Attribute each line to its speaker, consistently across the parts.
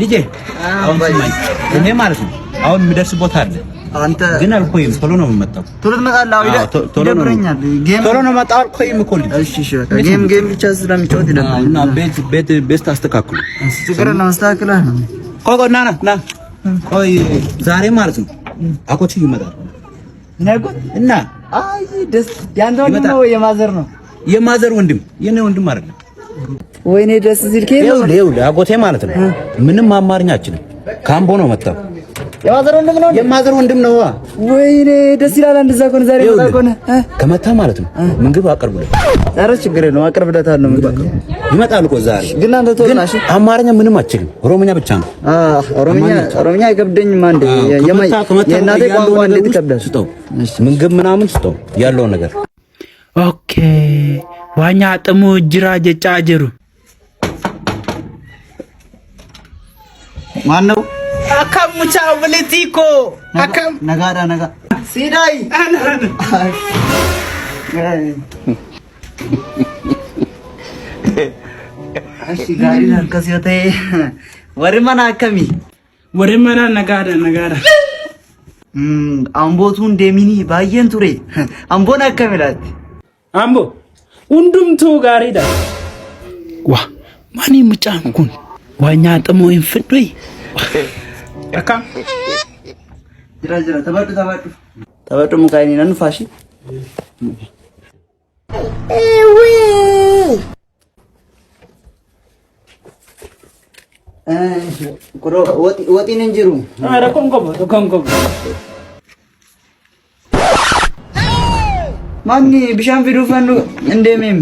Speaker 1: ልጄ አሁን ስማኝ እኔ ማለት ነው አሁን የሚደርስበት አለ አንተ ግን አልቆይም ቶሎ ነው የምመጣው ቶሎ ትመጣለህ ይደብረኛል ቶሎ ነው የምመጣው አልቆይም እኮ ልጅ እሺ እሺ በቃ ጌም ብቻ ስለምጫወት ይደብረኛል እና ቤት አስተካክሉ ችግር ነው አስተካክለህ ቆይ ና ቆይ ዛሬ ማለት ነው አጎቴ ይመጣል ነጎት እና አይ ደስ ያንተ ወንድም ነው የማዘር ወንድም የኔ ወንድም አይደለም ወይኔ ደስ ሲል ከሌው አጎቴ ማለት ነው ምንም አማርኛ አችልም ካምቦ ነው መጣው የማዘር ወንድም ነው ወይኔ ደስ ይላል እንደዛ ኮን ዛሬ መጣቆነ ከመታ ማለት ነው ምግብ አቀርብለት ዛሬ ችግር ነው አቀርብለታል ነው ምግብ ይመጣል እኮ ዛሬ ግን አንተ ተወናሽ አማርኛ ምንም አችልም ኦሮሞኛ ብቻ ነው ኦሮሞኛ አይከብደኝም አንዴ የናቴ ቋንቋ እንዴት ይከብዳል ስጠው ምግብ ምናምን ስጠው ያለው ነገር ኦኬ ዋኛ ጥሙ ጅራ ጀጫጀሩ ማነው አካም ሙቻው ብለቲኮ አካም ነጋዳ ሲዳይ እሺ ጋሪ ከሲዮቴ ወርማና አከሚ ወርማና ነጋዳ አምቦቱን ደሚኒ ባየን ቱሬ አምቦና አከሚላት አምቦ ሁንዱምቱ ጋሪዳ ዋ ማኒ ሙጫንኩን ዋኛ ጥሞ ይፍዱይ አካም ጅራ ተባዱ ሙካይኒ ነን ፋሺ ኤዊ ኩሮ ወጢ ነንጅሩ አረ ኮንኮ ማኒ ቢሻን ፊዱ ፈንዱ እንደሜም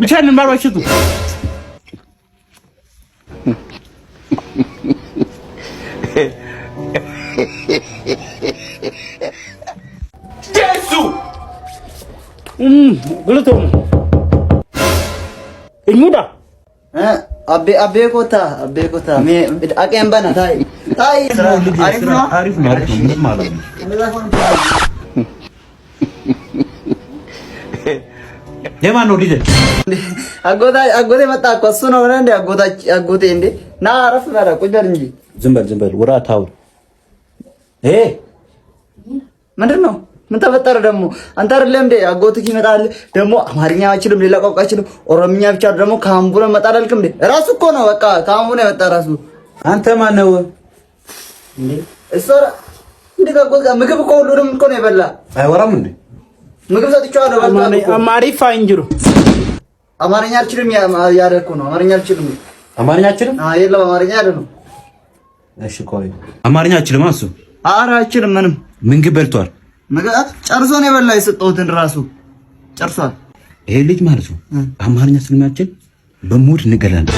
Speaker 1: ቢቻን ማርዋችቱ ጀሱ ግሉቶ እኙዳ አቤ ኮታ ሜ አቀምባና ታይ አሪፍ ነው ምንም ማለት ነው ለማን ነው ዲደ አጎቴ መጣ እኮ እሱ ነው እንዴ አጎቴ እንዴ ና አረፍ በላ ቁጭ በል እንጂ ዝም በል ወራ ታው ምንድነው ምን ተፈጠረ ደግሞ አንተ አይደለም እንዴ አጎትህ ይመጣል ደግሞ አማርኛ አይችልም ሌላ ቋንቋ አይችልም ኦሮምኛ ብቻ ደግሞ ካምቡረ መጣል አልክም እንዴ ራሱ እኮ ነው በቃ ካምቡረ መጣ ራሱ አንተ ማን ነው እንዴ እሰራ እንዴ ምግብ እኮ ሁሉንም እኮ ነው የበላ አይወራም እንዴ ምግብ ሰጥቻለሁ በቃ አማሪፋ እንጅሩ አማርኛ አልችልም ያደረኩ ነው አማርኛ አልችልም የለም አማርኛ አይደለም እሺ ቆይ አማርኛ አልችልም እሱ ኧረ አይችልም ምንም ምግብ በልቷል ጨርሶ ነው የበላ የሰጠሁትን ራሱ ጨርሷል ይሄ ልጅ ማለት ነው አማርኛ ስለማይችል በሙድ እንገላለን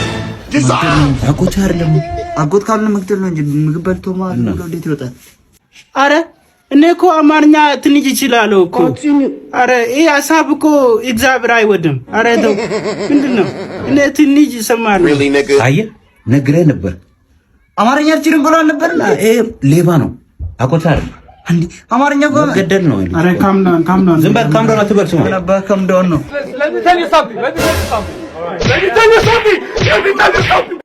Speaker 1: አጎት አይደለም አጎት ካለ መግደል ነው እንጂ ምግብ በልቶ ማለት ነው እንዴት ይወጣል አረ እኔ እኮ አማርኛ ትንሽ ይችላል እኮ አረ ይሄ ሐሳብ እኮ እግዚአብሔር አይወድም አረ ተው ምንድነው እኔ ትንሽ ይሰማል አየህ ነግሬህ ነበር አማርኛ አልችልም ብሎ ነበር ይሄ ሌባ ነው አጎት አይደለም አንዲ አማርኛ እኮ ገደል ነው አረ ካምዳን ዝም በል ካምዳን አትበል ስማ ነበር ካምዳን ነው